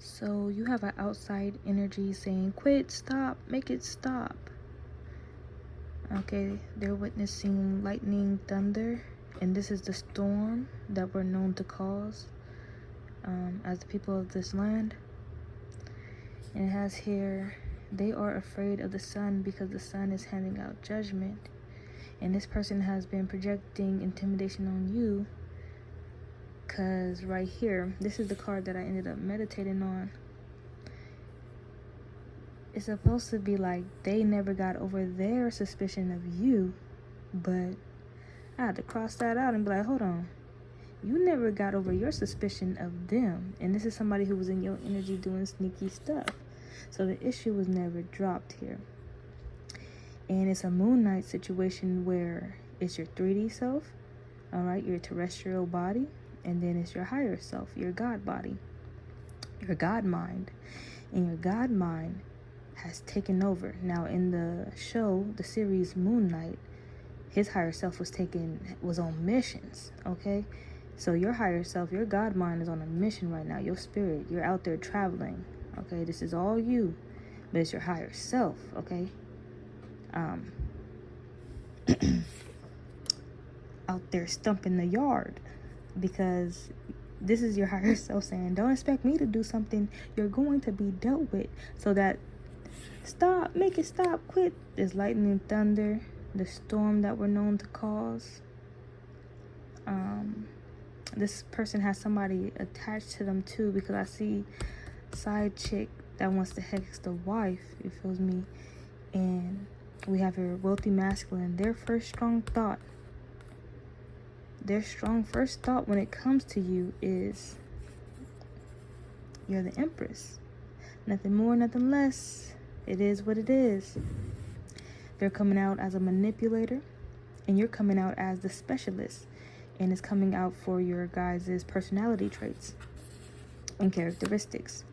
So you have an outside energy saying, quit, stop, make it stop. Okay, they're witnessing lightning, thunder, and this is the storm that we're known to cause as the people of this land. And it has here, they are afraid of the sun because the sun is handing out judgment. And this person has been projecting intimidation on you because right here, this is the card that I ended up meditating on. It's supposed to be like they never got over their suspicion of you, but I had to cross that out and be like, hold on. You never got over your suspicion of them. And this is somebody who was in your energy doing sneaky stuff. So the issue was never dropped here. And it's a moon night situation where it's your 3D self, all right, your terrestrial body, and then it's your higher self, your God body, your God mind. And your God mind has taken over. Now in the show, the series Moon Knight, his higher self was on missions, okay? So your higher self, your God mind is on a mission right now. Your spirit, you're out there traveling, okay? This is all you, but it's your higher self, okay? Out there stumping the yard, because this is your higher self saying, don't expect me to do something. You're going to be dealt with. So that stop, make it stop, quit. There's lightning and thunder, the storm that we're known to cause. This person has somebody attached to them too, because I see side chick that wants to hex the wife, you feel me? And we have your wealthy masculine. Their first thought when it comes to you is you're the empress. Nothing more, nothing less. It is what it is. They're coming out as a manipulator, and you're coming out as the specialist, and it's coming out for your guys' personality traits and characteristics.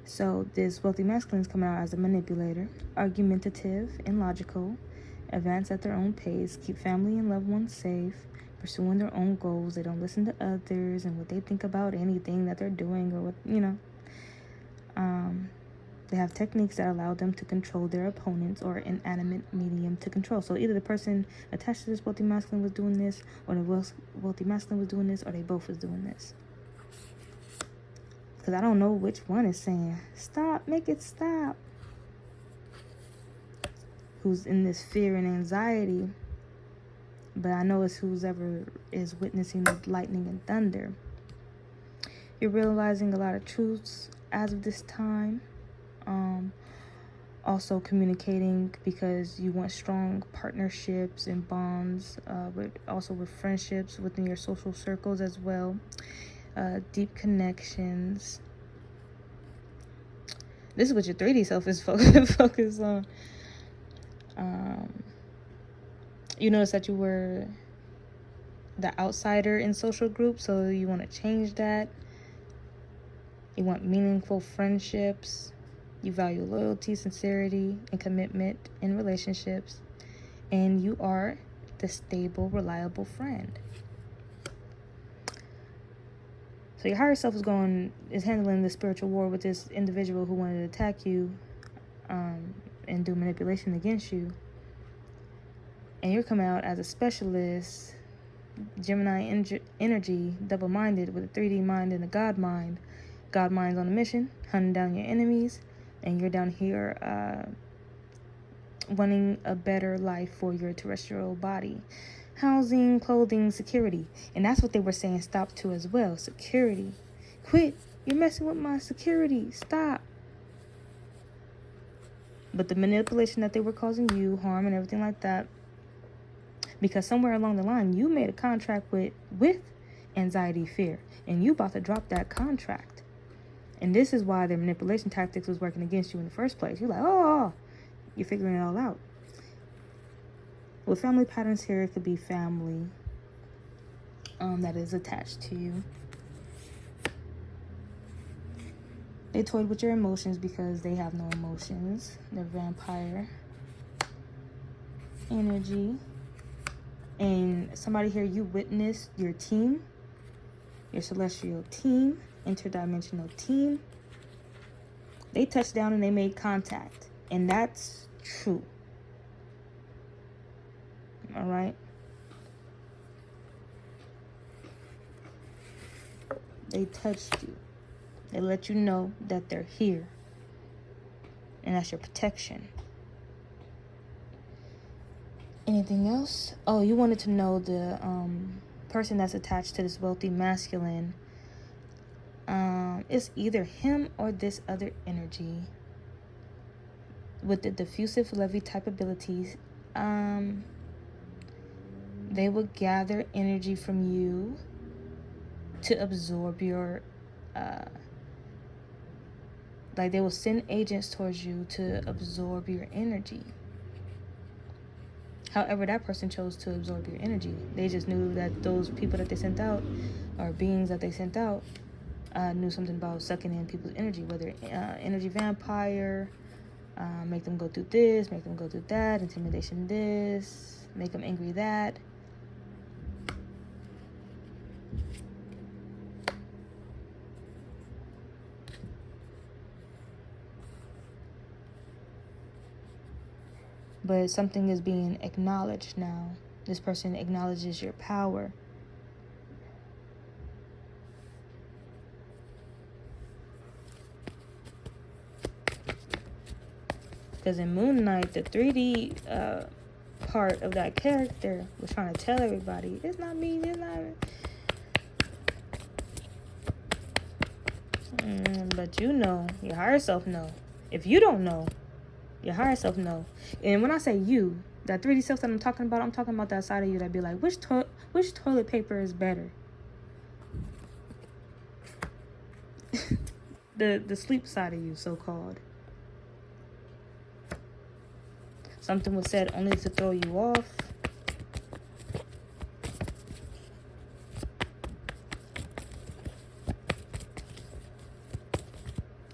So this wealthy masculine is coming out as a manipulator, argumentative and logical, advance at their own pace, keep family and loved ones safe, pursuing their own goals. They don't listen to others and what they think about anything that they're doing or what, They have techniques that allow them to control their opponents or inanimate medium to control. So either the person attached to this wealthy masculine was doing this, or the wealthy masculine was doing this, or they both was doing this. Because I don't know which one is saying, stop, make it stop. Who's in this fear and anxiety. But I know it's whoever is witnessing the lightning and thunder. You're realizing a lot of truths as of this time. Also communicating because you want strong partnerships and bonds, but also with friendships within your social circles as well. Deep connections. This is what your 3D self is focused on. You notice that you were the outsider in social groups, so you want to change that. You want meaningful friendships. You value loyalty, sincerity, and commitment in relationships. And you are the stable, reliable friend. So your higher self is handling the spiritual war with this individual who wanted to attack you and do manipulation against you. And you're coming out as a specialist, Gemini energy, double-minded with a 3D mind and a God mind. God mind's on a mission, hunting down your enemies, and you're down here wanting a better life for your terrestrial body. Housing, clothing, security. And that's what they were saying stop to as well. Security. Quit. You're messing with my security. Stop. But the manipulation that they were causing you, harm and everything like that, because somewhere along the line, you made a contract with anxiety, fear, and you about to drop that contract. And this is why their manipulation tactics was working against you in the first place. You're like, oh, you're figuring it all out. With family patterns here, it could be family that is attached to you. They toyed with your emotions because they have no emotions. They're vampire energy. And somebody here, you witnessed your team, your celestial team, interdimensional team, They touched down and they made contact. And that's true. All right? They touched you. They let you know that they're here. And that's your protection. Anything else? Oh, you wanted to know the person that's attached to this wealthy masculine. It's either him or this other energy with the diffusive lovey type abilities. They will gather energy from you to absorb your like they will send agents towards you to absorb your energy. However, that person chose to absorb your energy. They just knew that those people that they sent out, or beings that they sent out, knew something about sucking in people's energy, whether energy vampire, make them go through this, make them go through that, intimidation this, make them angry that. But something is being acknowledged now. This person acknowledges your power. Because in Moon Knight, the 3D part of that character was trying to tell everybody, it's not me, it's not me. But you know, your higher self know. If you don't know, your higher self know. And when I say you, that 3D self that I'm talking about that side of you that be like, which toilet paper is better? the sleep side of you, so-called. Something was said only to throw you off.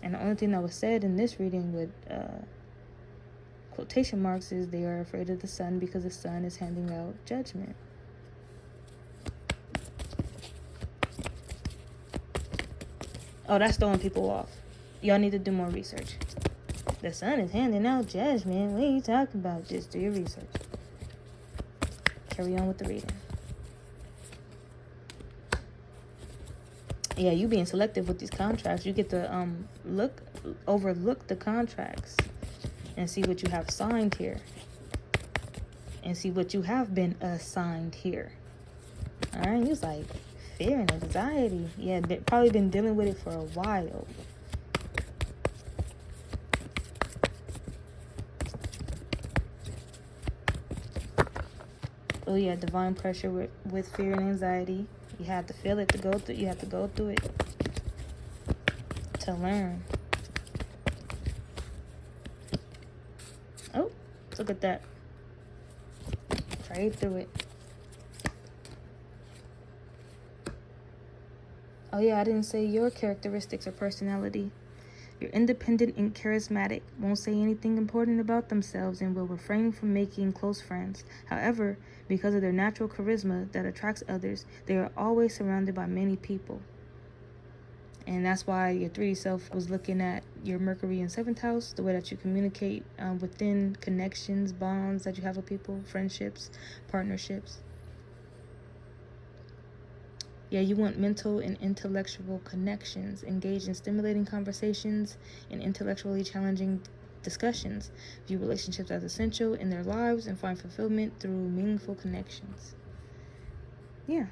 And the only thing that was said in this reading with quotation marks is they are afraid of the sun because the sun is handing out judgment. Oh, that's throwing people off. Y'all need to do more research. The sun is handing out judgment. What are you talking about? Just do your research. Carry on with the reading. Yeah, you being selective with these contracts. You get to overlook the contracts and see what you have signed here. And see what you have been assigned here. Alright, he was like, fear and anxiety. Yeah, they've probably been dealing with it for a while. Oh yeah, divine pressure with fear and anxiety. You have to feel it to go through. You have to go through it to learn. Oh, look at that. Right through it. Oh yeah, I didn't say your characteristics or personality. You're independent and charismatic, won't say anything important about themselves, and will refrain from making close friends. However, because of their natural charisma that attracts others, they are always surrounded by many people. And that's why your 3D self was looking at your Mercury in 7th house, the way that you communicate within connections, bonds that you have with people, friendships, partnerships. Yeah, you want mental and intellectual connections. Engage in stimulating conversations and intellectually challenging discussions. View relationships as essential in their lives and find fulfillment through meaningful connections. Yeah.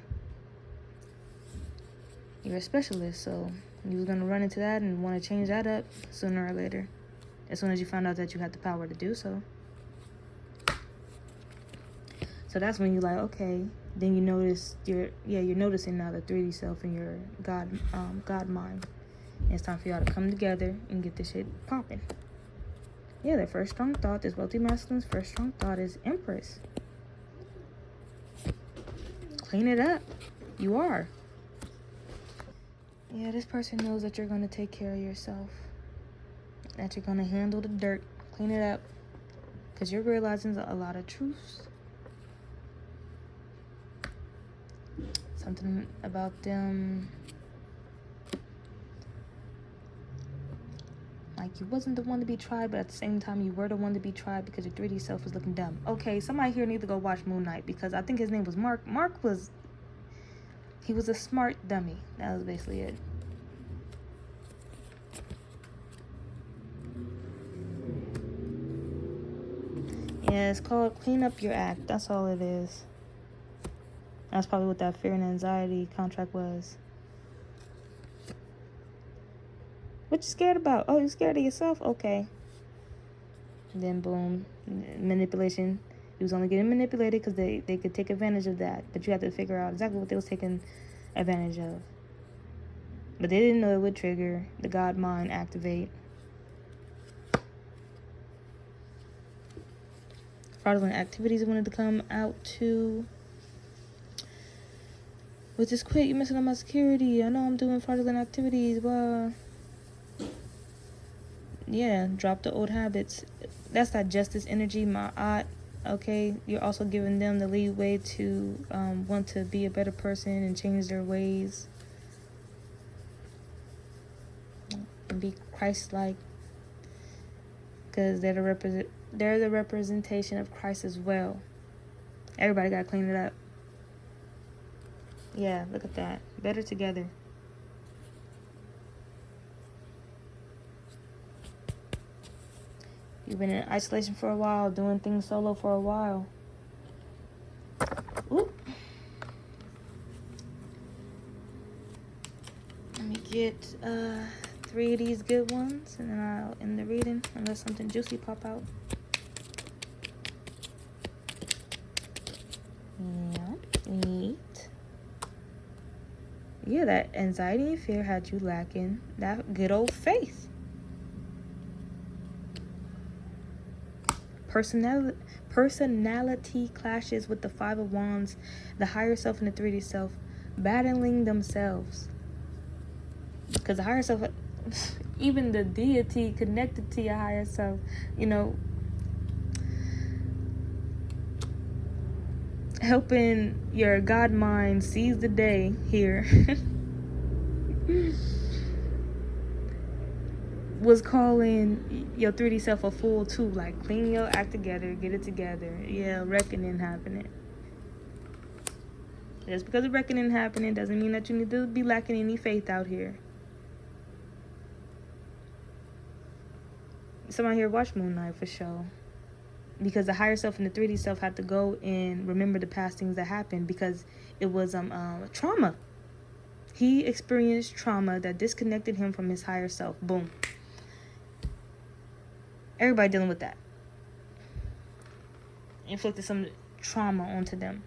You're a specialist, so you was going to run into that and want to change that up sooner or later. As soon as you found out that you had the power to do so. So that's when you're like, okay. Then you notice you're noticing now the 3D self and your God mind. And it's time for y'all to come together and get this shit popping. Yeah, their first strong thought, this wealthy masculine's first strong thought is Empress. Clean it up. You are. Yeah, this person knows that you're going to take care of yourself. That you're going to handle the dirt. Clean it up. Because you're realizing a lot of truths. Something about them. Like, you wasn't the one to be tried, but at the same time, you were the one to be tried because your 3D self was looking dumb. Okay, somebody here need to go watch Moon Knight, because I think his name was Mark. He was a smart dummy. That was basically it. Yeah, it's called Clean Up Your Act. That's all it is. That's probably what that fear and anxiety contract was. What you scared about? Oh, you scared of yourself? Okay. And then boom, manipulation. He was only getting manipulated because they could take advantage of that. But you have to figure out exactly what they was taking advantage of. But they didn't know it would trigger the God mind activate. Fraudulent activities wanted to come out too. With this quit, you're messing up my security. I know I'm doing fraudulent activities. Blah. Yeah, drop the old habits. That's that justice energy, ma'at. Okay, you're also giving them the leeway to want to be a better person and change their ways and be Christ-like, because they're the representation of Christ as well. Everybody gotta clean it up. Yeah, look at that. Better together. You've been in isolation for a while, doing things solo for a while. Oop. Let me get 3 of these good ones, and then I'll end the reading, unless something juicy pop out. Yeah, neat. Yeah, that anxiety and fear had you lacking that good old faith. Personality clashes with the 5 of Wands, the higher self and the 3D self battling themselves. Because the higher self, even the deity connected to your higher self, you know, helping your God mind seize the day here. Was calling your 3D self a fool too. Like, clean your act together, get it together. Yeah, reckoning happening. Just because of reckoning happening doesn't mean that you need to be lacking any faith out here. Somebody here watch Moon Knight for sure. Because the higher self and the 3D self had to go and remember the past things that happened, because it was trauma. He experienced trauma that disconnected him from his higher self. Boom. Everybody dealing with that. Inflicted some trauma onto them.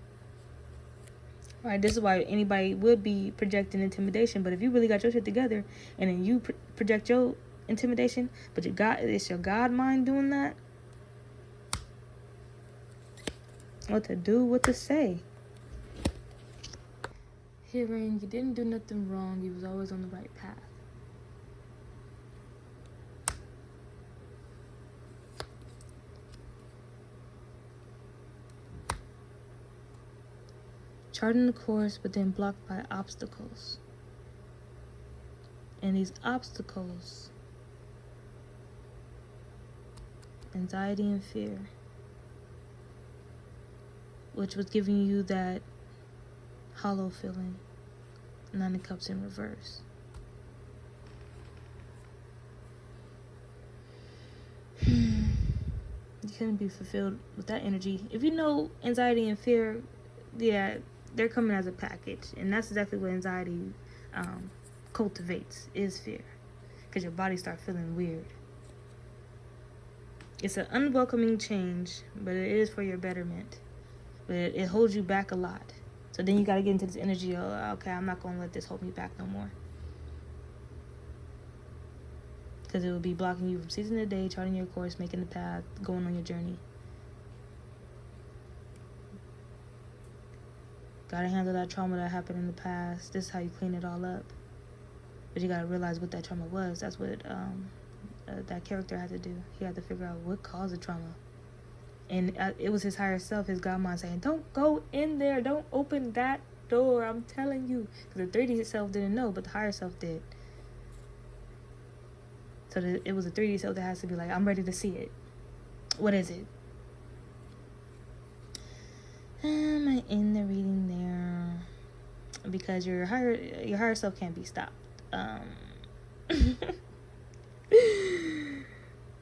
Right, this is why anybody would be projecting intimidation. But if you really got your shit together, and then you project your intimidation, but it's your God mind doing that. What to do, what to say. Hearing you didn't do nothing wrong, you was always on the right path. Charting the course, but then blocked by obstacles. And these obstacles, anxiety and fear, which was giving you that hollow feeling. 9 of Cups in reverse. You couldn't be fulfilled with that energy. If you know anxiety and fear, yeah, they're coming as a package. And that's exactly what anxiety cultivates, is fear. Because your body starts feeling weird. It's an unwelcoming change, but it is for your betterment. But it holds you back a lot. So then you got to get into this energy of, okay, I'm not going to let this hold me back no more. Because it will be blocking you from seizing the day, charting your course, making the path, going on your journey. Got to handle that trauma that happened in the past. This is how you clean it all up. But you got to realize what that trauma was. That's what that character had to do. He had to figure out what caused the trauma. And it was his higher self, his God mind, saying, don't go in there. Don't open that door. I'm telling you. Because the 3D self didn't know, but the higher self did. So it was a 3D self that has to be like, I'm ready to see it. What is it? Am I in the reading there? Because your higher self can't be stopped.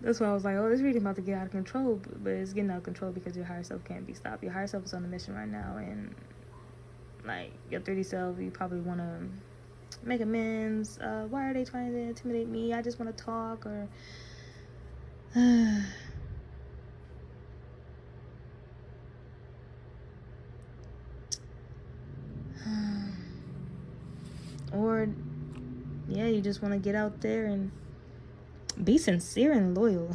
That's why I was like, oh, this reading about to get out of control, but it's getting out of control because your higher self can't be stopped. Your higher self is on a mission right now, and like your 3D self, you probably want to make amends. Why are they trying to intimidate me? I just want to talk, or or yeah, you just want to get out there and be sincere and loyal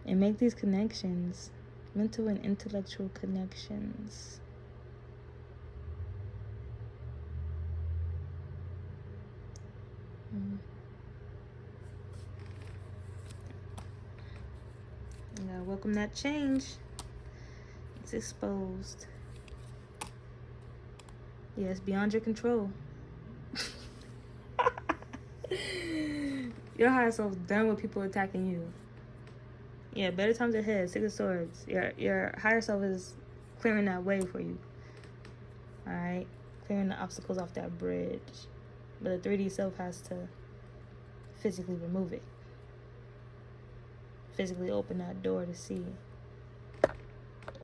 and make these connections, mental and intellectual connections. You gotta welcome that change. It's exposed. Yeah, it's beyond your control. Your higher self's done with people attacking you. Yeah, better times ahead. 6 of Swords. Your higher self is clearing that way for you. Alright? Clearing the obstacles off that bridge. But the 3D self has to physically remove it. Physically open that door to see.